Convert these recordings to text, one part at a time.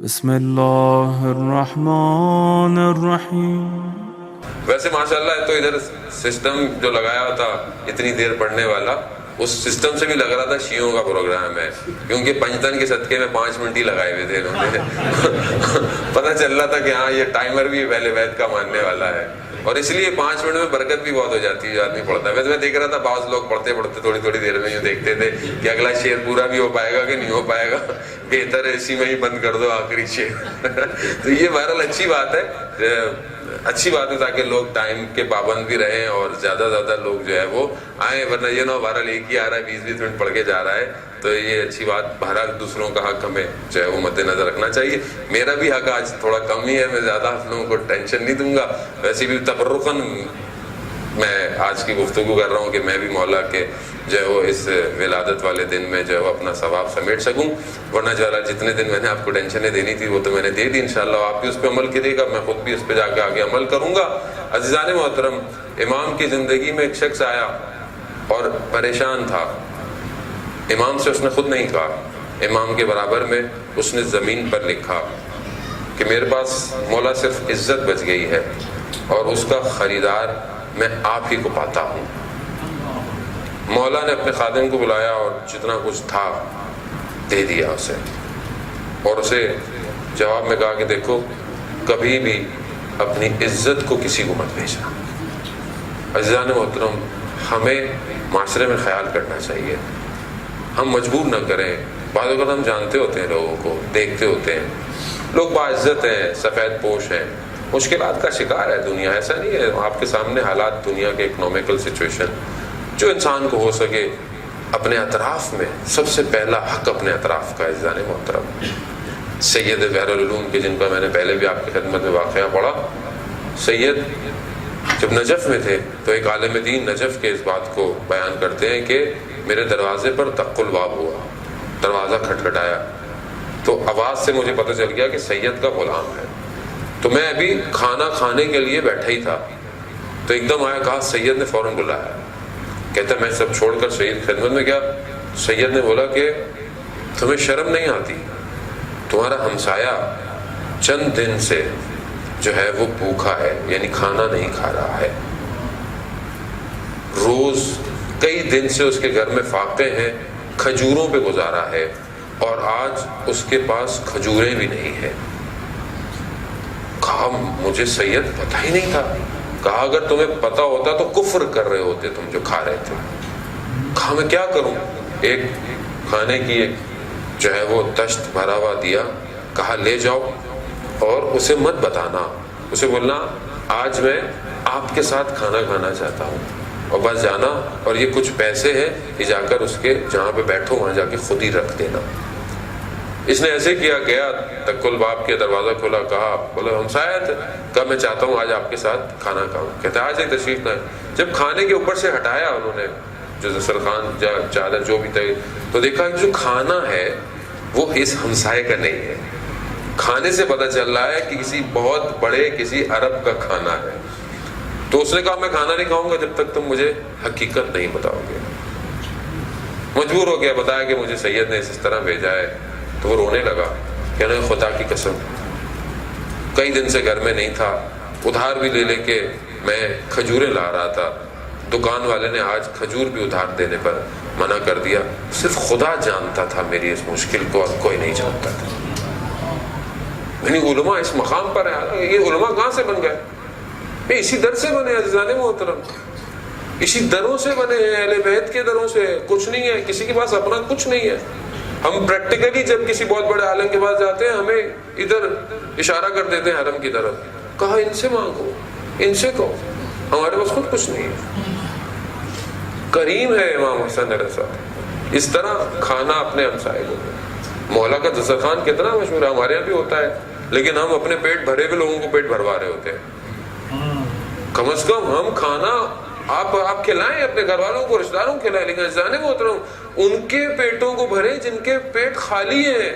بسم اللہ الرحمن الرحیم۔ ویسے ماشاءاللہ تو ادھر سسٹم جو لگایا تھا اتنی دیر پڑھنے والا، اس سسٹم سے بھی لگ رہا تھا شیعوں کا پروگرام ہے، کیونکہ پنجتن کے صدقے میں 5 منٹ ہی لگائے ہوئے تھے انہوں نے۔ پتہ چل رہا تھا کہ ہاں یہ ٹائمر بھی اہل بیت کا ماننے والا ہے، اور اس لیے 5 منٹ میں برکت بھی بہت ہو جاتی ہے جو آدمی پڑھتا ہے۔ ویسے میں دیکھ رہا تھا بعض لوگ پڑھتے پڑھتے تھوڑی تھوڑی دیر میں یوں دیکھتے تھے کہ اگلا شعر پورا بھی ہو پائے گا کہ نہیں ہو پائے گا، بہتر ہے اسی میں ہی بند کر دو آخری شعر۔ تو یہ بہرحال اچھی بات ہے تاکہ لوگ ٹائم کے پابند بھی رہیں اور زیادہ زیادہ لوگ جو ہے وہ آئیں، ورنہ یہ نہ بہرحال ایک ہی آ رہا ہے 20 منٹ پڑھ کے جا رہا ہے۔ تو یہ اچھی بات، بہرحال دوسروں کا حق ہمیں جو ہے وہ مد نظر رکھنا چاہیے۔ میرا بھی حق آج تھوڑا کم ہی ہے، میں زیادہ آپ لوگوں کو ٹینشن نہیں دوں گا۔ ویسے بھی تبرکاً میں آج کی گفتگو کر رہا ہوں کہ میں بھی مولا کے جو ہے وہ اس ولادت والے دن میں جو ہے وہ اپنا ثواب سمیٹ سکوں، ورنہ جو ہے جتنے دن میں نے آپ کو ٹینشنیں دینی تھی وہ تو میں نے دے دی۔ انشاءاللہ آپ بھی اس پہ عمل کیجیے گا، میں خود بھی اس پہ جا کے آگے عمل کروں گا۔ عزیزان محترم، امام کی زندگی میں ایک شخص آیا اور پریشان تھا۔ امام سے اس نے خود نہیں کہا، امام کے برابر میں اس نے زمین پر لکھا کہ میرے پاس مولا صرف عزت بچ گئی ہے اور اس کا خریدار میں آپ ہی کو پاتا ہوں۔ مولا نے اپنے خادم کو بلایا اور جتنا کچھ تھا دے دیا اسے، اور اسے جواب میں کہا کہ دیکھو کبھی بھی اپنی عزت کو کسی کو مت بھیجنا۔ عزیزان محترم، ہمیں معاشرے میں خیال کرنا چاہیے، ہم مجبور نہ کریں۔ بعض اوقات ہم جانتے ہوتے ہیں لوگوں کو، دیکھتے ہوتے ہیں لوگ باعزت ہیں، سفید پوش ہیں، مشکلات کا شکار ہے دنیا، ایسا نہیں ہے۔ آپ کے سامنے حالات دنیا کے اکنامیکل سچویشن، جو انسان کو ہو سکے اپنے اطراف میں سب سے پہلا حق اپنے اطراف کا۔ عزیزان محترم، سید بحر العلوم کے جن کا میں نے پہلے بھی آپ کی خدمت میں واقعہ پڑھا، سید جب نجف میں تھے تو ایک عالم دین نجف کے اس بات کو بیان کرتے ہیں کہ میرے دروازے پر طق الباب ہوا، دروازہ کھٹکھٹایا تو آواز سے مجھے پتہ چل گیا کہ سید کا غلام ہے۔ تو میں ابھی کھانا کھانے کے لیے بیٹھا ہی تھا تو ایک دم آیا، کہا سید نے فوراً بلایا۔ کہتا میں سب چھوڑ کر سید خدمت میں گیا۔ سید نے بولا کہ تمہیں شرم نہیں آتی؟ تمہارا ہمسایہ چند دن سے جو ہے وہ بھوکا ہے، یعنی کھانا نہیں کھا رہا ہے، روز کئی دن سے اس کے گھر میں فاقے ہیں، کھجوروں پہ گزارا ہے، اور آج اس کے پاس کھجوریں بھی نہیں ہیں۔ کہا مجھے سید پتہ ہی نہیں تھا۔ کہا اگر تمہیں پتہ ہوتا تو کفر کر رہے ہوتے تم جو کھا رہے تھے۔ کہا میں کیا کروں؟ ایک کھانے کی ایک جو ہے وہ تشت بھرا ہوا دیا، کہا لے جاؤ اور اسے مت بتانا، اسے بولنا آج میں آپ کے ساتھ کھانا کھانا چاہتا ہوں، اور بس جانا، اور یہ کچھ پیسے ہیں یہ جا کر اس کے جہاں پہ بیٹھو وہاں جا کے خود ہی رکھ دینا۔ اس نے ایسے کیا، گیا طق الباب کے دروازہ کھولا، کہا بولے ہمسایہ تھے، کہا میں چاہتا ہوں آج آپ کے ساتھ کھانا کھاؤں۔ کہتا آج ہی تشریف لائیں۔ جب کھانے کے اوپر سے ہٹایا انہوں نے جو دسترخوان چادر جو بھی تھے، تو دیکھا کہ جو کھانا ہے وہ اس ہمسائے کا نہیں ہے۔ کھانے سے پتہ چل رہا ہے کہ کسی بہت بڑے کسی عرب کا کھانا ہے۔ تو اس نے کہا میں کھانا نہیں کھاؤں گا جب تک تم مجھے حقیقت نہیں بتاؤ گے۔ مجبور ہو گیا، بتایا کہ مجھے سید نے اس طرح بھیجا ہے۔ تو وہ رونے لگا، کہنے خدا کی قسم کئی دن سے گھر میں نہیں تھا، ادھار بھی لے لے کے میں کھجوریں لا رہا تھا، دکان والے نے آج کھجور بھی ادھار دینے پر منع کر دیا، صرف خدا جانتا تھا میری اس مشکل کو اور کوئی نہیں جانتا تھا۔ یعنی علماء اس مقام پر ہے۔ یہ علماء کہاں سے بن گئے؟ یہ اسی در سے بنے عزیزان محترم، اسی دروں سے بنے ہیں، اہل بیت کے دروں سے۔ کچھ نہیں ہے، کسی کے پاس اپنا کچھ نہیں ہے۔ ہم پریکٹیکلی جب کسی بہت بڑے عالم کے پاس جاتے ہیں ہمیں ادھر اشارہ کر دیتے ہیں حرم کی طرف، کہا ان سے مانگو، ان سے کہو، ہمارے پاس خود کچھ نہیں ہے۔ کریم ہے امام حسن رضا، اس طرح کھانا اپنے ہمسائے کو۔ مولا کا دسترخوان کتنا مشہور ہے، ہمارے یہاں بھی ہوتا ہے، لیکن ہم اپنے پیٹ بھرے ہوئے لوگوں کو پیٹ بھروا رہے ہوتے ہیں۔ کم از کم ہم کھانا آپ کھلائیں، اپنے گھر والوں کو، رشتہ داروں کو کھلائیں، لیکن عزیزان محترم ان کے پیٹوں کو بھریں جن کے پیٹ خالی ہیں،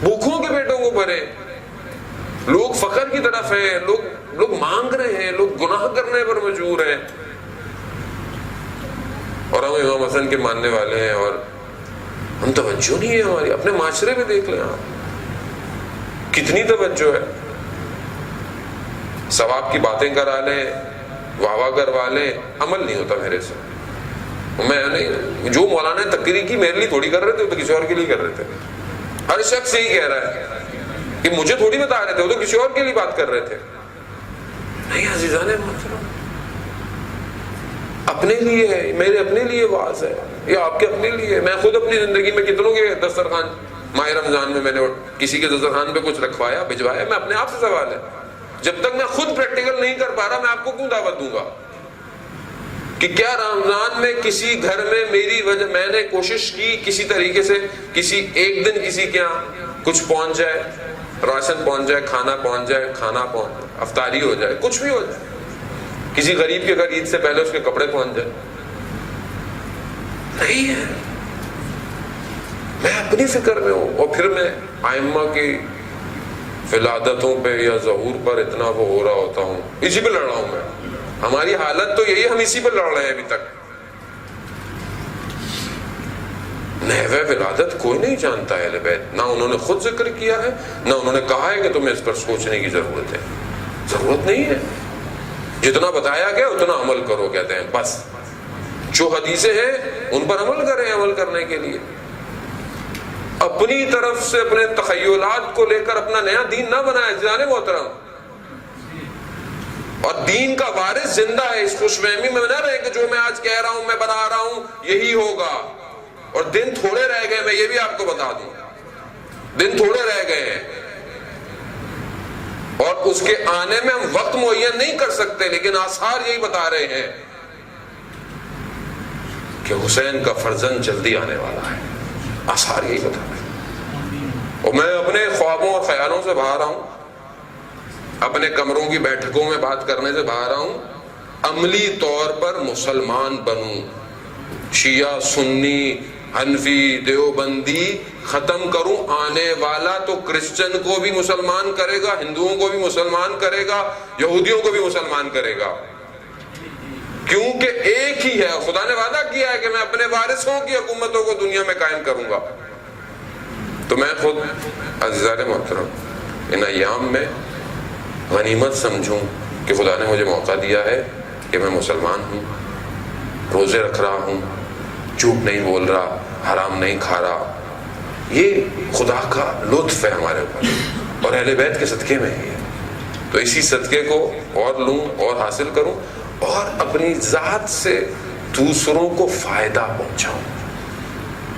بھوکوں کے پیٹوں کو بھریں۔ لوگ فقر کی طرف ہیں، لوگ مانگ رہے ہیں، لوگ گناہ کرنے پر مجبور ہیں، اور ہم امام حسن کے ماننے والے ہیں اور ہم توجہ نہیں ہے ہماری۔ اپنے معاشرے میں دیکھ لیں آپ، کتنی توجہ ہے. ثواب کی باتیں کرا لیں, واہ واہ کروا لیں, عمل نہیں ہوتا میرے سے. میں نہیں, جو مولانا نے تقریر کی میرے لیے تھوڑی کر رہے تھے, وہ تو کسی اور کے لیے کر رہے تھے. ہر شخص یہی کہہ رہا ہے کہ مجھے تھوڑی بتا رہے تھے, وہ تو کسی اور کے لیے بات کر رہے تھے. نہیں عزیزان محترم, اپنے لیے ہے, میرے اپنے لیے واز ہے یا آپ کے اپنے لیے. میں خود اپنی زندگی میں کتنوں کے دسترخوان ماہ رمضان میں نے کسی کے دسترخوان پہ کچھ رکھوایا, بھجوایا, میں اپنے آپ سے سوال ہے. جب تک میں خود پریکٹیکل نہیں کر پا رہا, میں آپ کو کیوں دعوت دوں گا کہ کیا رمضان میں کسی گھر میں میری وجہ میں نے کوشش کی کسی طریقے سے کسی ایک دن کسی کے یہاں کچھ پہنچ جائے, راشن پہنچ جائے, کھانا پہنچ جائے, کھانا پہنچ جائے, افطاری ہو جائے, کچھ بھی ہو جائے, کسی غریب کے گھر عید سے پہلے اس کے کپڑے پہنچ جائے. نہیں ہے, میں اپنی فکر میں ہوں. اور پھر میں ائمہ کی فلادتوں پہ یا ظہور پر اتنا وہ ہو رہا ہوتا ہوں, اسی پہ لڑ رہا ہوں میں. ہماری حالت تو یہی ہے, ہم اسی پہ لڑ رہے ہیں ابھی تک. نحوِ ولادت کوئی نہیں جانتا ہے اہل بیت, نہ انہوں نے خود ذکر کیا ہے, نہ انہوں نے کہا ہے کہ تمہیں اس پر سوچنے کی ضرورت ہے. ضرورت نہیں ہے, جتنا بتایا گیا اتنا عمل کرو, کہتے ہیں بس. جو حدیثیں ہیں ان پر عمل کریں. عمل کرنے کے لیے اپنی طرف سے اپنے تخیلات کو لے کر اپنا نیا دین نہ بنائے جانے محترم. اور دین کا وارث زندہ ہے, اس خوش فہمی میں نہ رہے کہ جو میں آج کہہ رہا ہوں, میں بنا رہا ہوں, یہی ہوگا. اور دن تھوڑے رہ گئے, میں یہ بھی آپ کو بتا دوں, دن تھوڑے رہ گئے ہیں. اور اس کے آنے میں ہم وقت معین نہیں کر سکتے, لیکن آثار یہی بتا رہے ہیں کہ حسین کا فرزند جلدی آنے والا ہے. آثار یہی بتا رہے ہیں. اور میں اپنے خوابوں اور خیالوں سے باہر آؤں, اپنے کمروں کی بیٹھکوں میں بات کرنے سے باہر آؤں, عملی طور پر مسلمان بنوں. شیعہ, سنی, حنفی, دیوبندی ختم کروں. آنے والا تو کرسچن کو بھی مسلمان کرے گا, ہندوؤں کو بھی مسلمان کرے گا, یہودیوں کو بھی مسلمان کرے گا, کیونکہ ایک ہی ہے. خدا نے وعدہ کیا ہے کہ میں اپنے وارثوں کی حکومتوں کو دنیا میں قائم کروں گا. تو میں خود عزیزان محترم ان ایام میں غنیمت سمجھوں کہ خدا نے مجھے موقع دیا ہے کہ میں مسلمان ہوں, روزے رکھ رہا ہوں, جھوٹ نہیں بول رہا, حرام نہیں کھا رہا. یہ خدا کا لطف ہے ہمارے اوپر, اور اہل بیت کے صدقے میں ہی ہے. تو اسی صدقے کو اور لوں اور حاصل کروں, اور اپنی ذات سے دوسروں کو فائدہ پہنچاؤں.